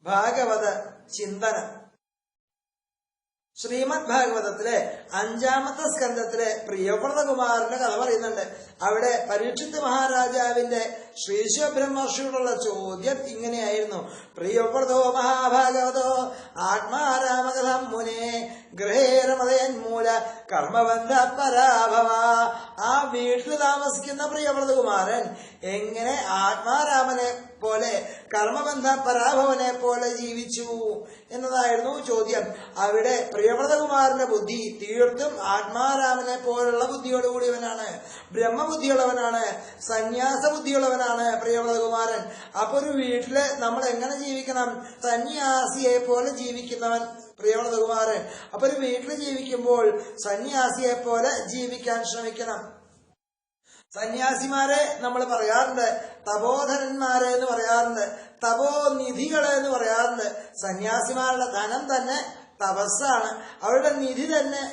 ഭാഗവത ചിന്തനം. ശ്രീമദ് ഭാഗവതത്തിലെ 5-ാമത്തെ സ്കന്ധത്തിലെ പ്രിയവ്രതകുമാരന്റെ കഥ പറയുന്നുണ്ട്. അവിടെ പരീക്ഷിത് മഹാരാജാവിന്റെ ശ്രീശബ്രഹ്മർഷിയോടുള്ള ചോദ്യം ഇങ്ങനെയായിരുന്നു: പ്രിയവ്രതോ മഹാഭാഗവതോ ആത്മാരാമകഥം മുനെ ഗൃഹേരമതയന്മൂല കർമ്മബന്ധ പരാഭവ. ആ വീട്ടിൽ താമസിക്കുന്ന പ്രിയവ്രതകുമാരൻ എങ്ങനെ ആത്മാരാമനെ പോലെ കർമ്മബന്ധ പരാഭവനെ പോലെ ജീവിച്ചു എന്നതായിരുന്നു ചോദ്യം. അവിടെ പ്രിയവ്രതകുമാരന്റെ ബുദ്ധി തീർത്തും ആത്മാരാമനെ പോലുള്ള ബുദ്ധിയോടുകൂടിയവനാണ്, ബ്രഹ്മബുദ്ധിയുള്ളവനാണ്, സന്യാസ ബുദ്ധിയുള്ളവനാണ് പ്രിയവ്രതകുമാരൻ. അപ്പൊ ഒരു വീട്ടില് നമ്മൾ എങ്ങനെ ജീവിക്കണം? സന്യാസിയെ പോലെ ജീവിക്കുന്നവൻ പ്രിയവ്രതകുമാരൻ. അപ്പൊ ഒരു വീട്ടിൽ ജീവിക്കുമ്പോൾ സന്യാസിയെ പോലെ ജീവിക്കാൻ ശ്രമിക്കണം. സന്യാസിമാരെ നമ്മൾ പറയാറുണ്ട് തപോധനന്മാരെ എന്ന് പറയാറുണ്ട്, തപോനിധികളെ എന്ന് പറയാറുണ്ട്. സന്യാസിമാരുടെ ധനം തന്നെ തപസ്സാണ്, അവരുടെ നിധി തന്നെ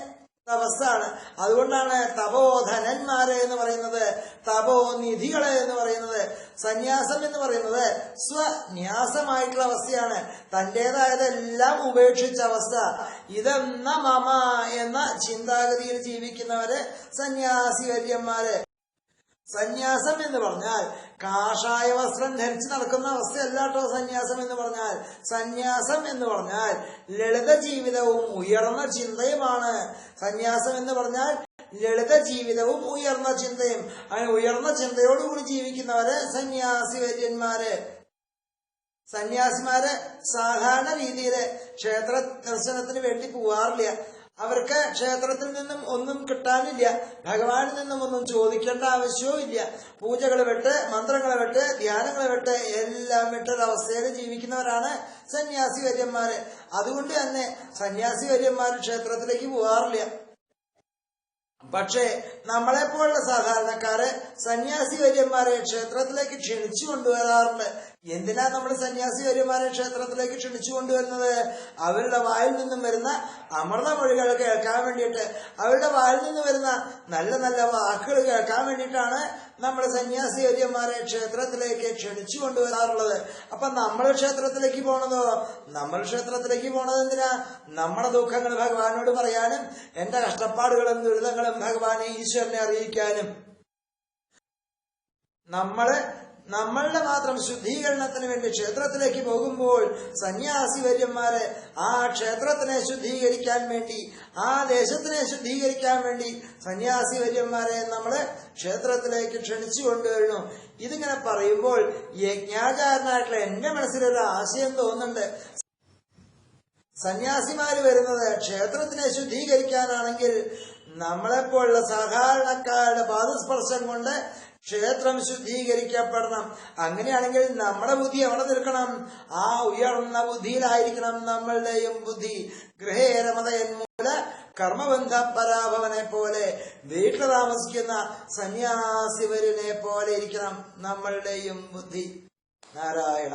തപസ്സാണ്. അതുകൊണ്ടാണ് തപോധനന്മാരെ എന്ന് പറയുന്നത്, തപോനിധികളെ എന്ന് പറയുന്നത്. സന്യാസം എന്ന് പറയുന്നത് സ്വന്യാസമായിട്ടുള്ള അവസ്ഥയാണ്, തന്റേതായതെല്ലാം ഉപേക്ഷിച്ച അവസ്ഥ. ഇതെന്ന മമ എന്ന ചിന്താഗതിയിൽ ജീവിക്കുന്നവര് സന്യാസി വര്യന്മാര്. സന്യാസം എന്ന് പറഞ്ഞാൽ കാഷായ വസ്ത്രം ധരിച്ച് നടക്കുന്ന അവസ്ഥയല്ല കേട്ടോ. സന്യാസം എന്ന് പറഞ്ഞാൽ, സന്യാസം എന്ന് പറഞ്ഞാൽ ലളിത ജീവിതവും ഉയർന്ന ചിന്തയുമാണ്. സന്യാസം എന്ന് പറഞ്ഞാൽ ലളിത ജീവിതവും ഉയർന്ന ചിന്തയും. അങ്ങനെ ഉയർന്ന ചിന്തയോടുകൂടി ജീവിക്കുന്നവര് സന്യാസി വര്യന്മാര്. സന്യാസിമാര് സാധാരണ രീതിയില് ക്ഷേത്ര ദർശനത്തിന് വേണ്ടി പോവാറില്ല. അവർക്ക് ക്ഷേത്രത്തിൽ നിന്നും ഒന്നും കിട്ടാനില്ല, ഭഗവാനിൽ നിന്നും ഒന്നും ചോദിക്കേണ്ട ആവശ്യവും ഇല്ല. പൂജകൾ വിട്ട്, മന്ത്രങ്ങൾ വിട്ട്, ധ്യാനങ്ങൾ വിട്ട്, എല്ലാം വിട്ടൊരവസ്ഥയിൽ ജീവിക്കുന്നവരാണ് സന്യാസി വര്യന്മാര്. അതുകൊണ്ട് തന്നെ സന്യാസി വര്യന്മാര് ക്ഷേത്രത്തിലേക്ക് പോകാറില്ല. പക്ഷേ നമ്മളെപ്പോലുള്ള സാധാരണക്കാര് സന്യാസി വര്യന്മാരെ ക്ഷേത്രത്തിലേക്ക് ക്ഷണിച്ചു കൊണ്ടുവരാറുണ്ട്. എന്തിനാ നമ്മൾ സന്യാസി വര്യന്മാരെ ക്ഷേത്രത്തിലേക്ക് ക്ഷണിച്ചു കൊണ്ടുവരുന്നത്? അവരുടെ വായിൽ നിന്നും വരുന്ന അമൃതമൊഴികൾ കേൾക്കാൻ വേണ്ടിയിട്ട്, അവരുടെ വായിൽ നിന്ന് വരുന്ന നല്ല നല്ല വാക്കുകൾ കേൾക്കാൻ വേണ്ടിയിട്ടാണ് നമ്മൾ സന്യാസി വര്യന്മാരെ ക്ഷേത്രത്തിലേക്ക് ക്ഷണിച്ചു കൊണ്ടുവരാറുള്ളത്. അപ്പൊ നമ്മൾ ക്ഷേത്രത്തിലേക്ക് പോണതോ? നമ്മൾ ക്ഷേത്രത്തിലേക്ക് പോണത് എന്തിനാ? നമ്മുടെ ദുഃഖങ്ങൾ ഭഗവാനോട് പറയാനും, എന്റെ കഷ്ടപ്പാടുകളും ദുരിതങ്ങളും ഭഗവാനെ ഈശ്വരനെ അറിയിക്കാനും. നമ്മളുടെ മാത്രം ശുദ്ധീകരണത്തിന് വേണ്ടി ക്ഷേത്രത്തിലേക്ക് പോകുമ്പോൾ സന്യാസി വര്യന്മാരെ ആ ക്ഷേത്രത്തിനെ ശുദ്ധീകരിക്കാൻ വേണ്ടി, ആ ദേശത്തിനെ ശുദ്ധീകരിക്കാൻ വേണ്ടി സന്യാസി വര്യന്മാരെ നമ്മള് ക്ഷേത്രത്തിലേക്ക് ക്ഷണിച്ചു കൊണ്ടുവരുന്നു. ഇതിങ്ങനെ പറയുമ്പോൾ യജ്ഞാചാരനായിട്ടുള്ള എന്റെ മനസ്സിലൊരു ആശയം തോന്നുന്നുണ്ട്. സന്യാസിമാര് വരുന്നത് ക്ഷേത്രത്തിനെ ശുദ്ധീകരിക്കാനാണെങ്കിൽ നമ്മളെപ്പോലുള്ള സാധാരണക്കാരുടെ പാദസ്പർശം കൊണ്ട് ക്ഷേത്രം ശുദ്ധീകരിക്കപ്പെടണം. അങ്ങനെയാണെങ്കിൽ നമ്മുടെ ബുദ്ധി എവിടെ നിൽക്കണം? ആ ഉയർന്ന ബുദ്ധിയിലായിരിക്കണം നമ്മളുടെയും ബുദ്ധി. ഗൃഹേരമതയന്മൂല കർമ്മബന്ധ പരാഭവനെ പോലെ, വീട്ടിൽ താമസിക്കുന്ന സന്യാസിവരനെ പോലെ ഇരിക്കണം നമ്മളുടെയും ബുദ്ധി. നാരായണ.